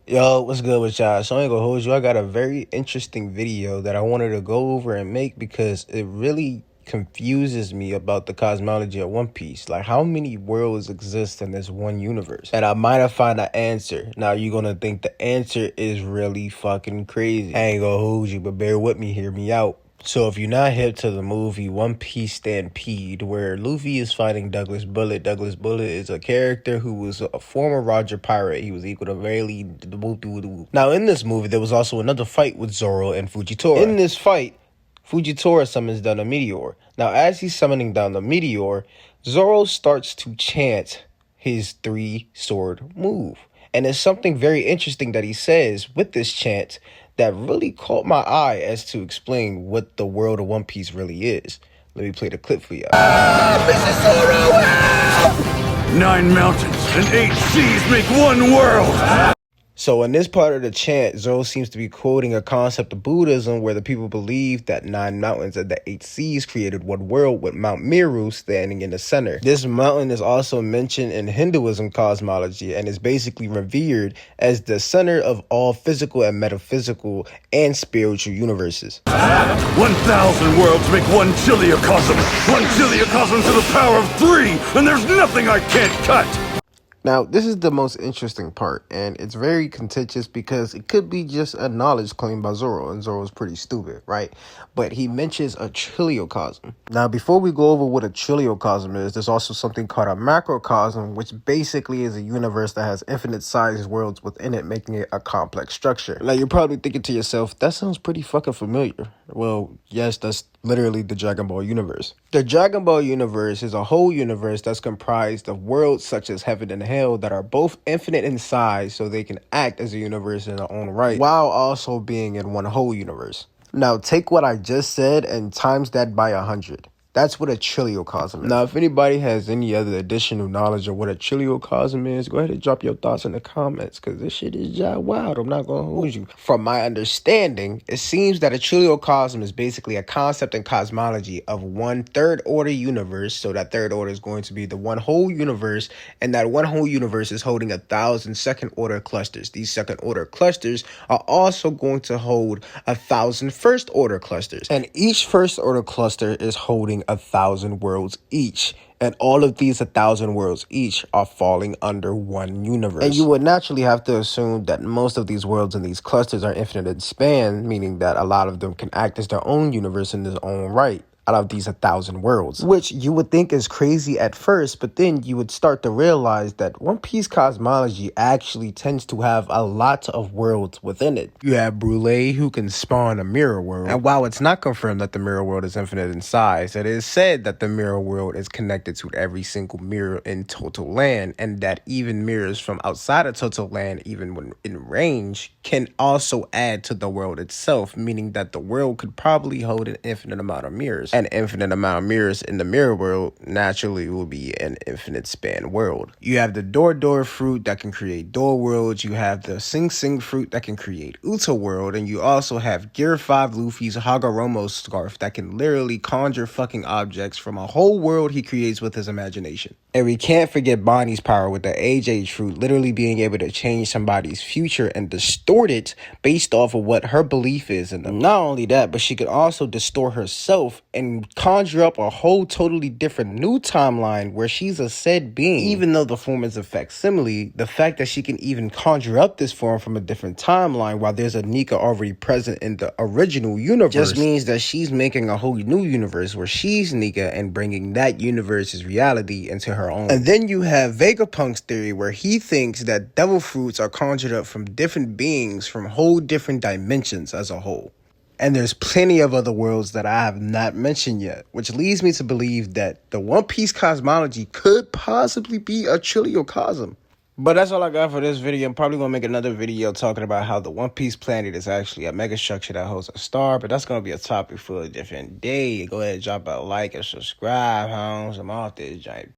Yo, what's good with y'all? So I ain't gonna hold you. I got a very interesting video that I wanted to go over and make because it really confuses me about the cosmology of One Piece. Like, how many worlds exist in this one universe? And I might have found an answer. Now, you're gonna think the answer is really fucking crazy. I ain't gonna hold you, but bear with me, hear me out. So if you're not hip to the movie One Piece Stampede, where Luffy is fighting Douglas Bullet is a character who was a former Roger pirate. He was equal to Rayleigh. Now in this movie, there was also another fight with Zoro and Fujitora. In this fight, Fujitora summons down a meteor. Now as he's summoning down the meteor, Zoro starts to chant his three-sword move. And there's something very interesting that he says with this chant that really caught my eye as to explain what the world of One Piece really is. Let me play the clip for y'all. Mrs. Zoro! 9 mountains and 8 seas make one world! So in this part of the chant, Zoro seems to be quoting a concept of Buddhism where the people believe that 9 mountains and the 8 seas created one world with Mount Meru standing in the center. This mountain is also mentioned in Hinduism cosmology and is basically revered as the center of all physical and metaphysical and spiritual universes. 1,000 worlds make one Trichiliocosm. One Trichiliocosm to the power of 3, and there's nothing I can't cut! Now, this is the most interesting part, and it's very contentious because it could be just a knowledge claim by Zoro, and Zoro's pretty stupid, right? But he mentions a Trichiliocosm. Now, before we go over what a Trichiliocosm is, there's also something called a macrocosm, which basically is a universe that has infinite-sized worlds within it, making it a complex structure. Now, you're probably thinking to yourself, that sounds pretty fucking familiar. Well, yes, that's literally the Dragon Ball universe. The Dragon Ball universe is a whole universe that's comprised of worlds such as heaven and hell that are both infinite in size so they can act as a universe in their own right, while also being in one whole universe. Now, take what I just said and times that by 100. That's what a Trichiliocosm is. Now, if anybody has any other additional knowledge of what a Trichiliocosm is, go ahead and drop your thoughts in the comments, because this shit is just wild. I'm not going to hold you. From my understanding, it seems that a Trichiliocosm is basically a concept in cosmology of one third order universe. So that third order is going to be the one whole universe, and that one whole universe is holding 1,000 second order clusters. These second order clusters are also going to hold 1,000 first order clusters. And each first order cluster is holding 1,000 worlds each, and all of these 1,000 worlds each are falling under one universe. And you would naturally have to assume that most of these worlds and these clusters are infinite in span, meaning that a lot of them can act as their own universe in their own right out of these 1,000 worlds, which you would think is crazy at first, but then you would start to realize that One Piece cosmology actually tends to have a lot of worlds within it. You have Brule, who can spawn a mirror world, and while it's not confirmed that the mirror world is infinite in size, it is said that the mirror world is connected to every single mirror in Total Land, and that even mirrors from outside of Total Land, even when in range, can also add to the world itself, meaning that the world could probably hold an infinite amount of mirrors. An infinite amount of mirrors in the mirror world naturally will be an infinite span world. You have the Door fruit that can create door worlds. You have the Sing Sing fruit that can create Uta world. And you also have Gear 5 Luffy's Hagoromo scarf that can literally conjure fucking objects from a whole world he creates with his imagination. And we can't forget Bonnie's power with the AJ fruit, literally being able to change somebody's future and distort it based off of what her belief is in them. Not only that, but she could also distort herself and conjure up a whole totally different new timeline where she's a said being. Even though the form is a facsimile, the fact that she can even conjure up this form from a different timeline while there's a Nika already present in the original universe just means that she's making a whole new universe where she's Nika and bringing that universe's reality into her own. And then you have Vegapunk's theory where he thinks that devil fruits are conjured up from different beings from whole different dimensions as a whole. And there's plenty of other worlds that I have not mentioned yet, which leads me to believe that the One Piece cosmology could possibly be a Trichiliocosm. But that's all I got for this video. I'm probably going to make another video talking about how the One Piece planet is actually a megastructure that holds a star, but that's going to be a topic for a different day. Go ahead and drop a like and subscribe, homes. I'm off this giant.